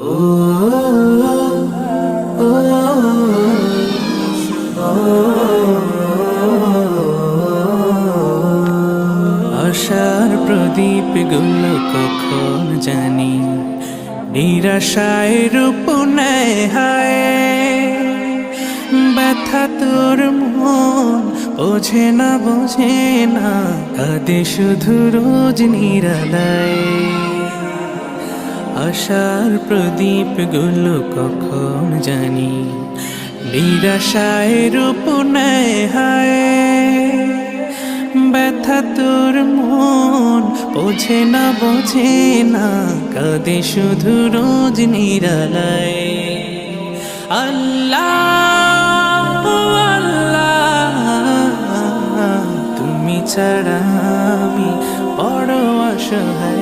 ও ও আশার প্রদীপ গুলো কখন জানি নিরাশায় রূপ নেয় হায়। ব্যথা তোর মন বোঝে না কাঁদে শুধু রোজ নিরালায়। আশার প্রদীপ গুলো কখন জানি নিরাশায় রূপ নেয় হায়। ব্যথা তোর মন বোঝে না কাঁদে শুধু রোজ নিরালায়। আল্লাহ আল্লাহ তুমি ছাড়া আমি বড় অসহায়।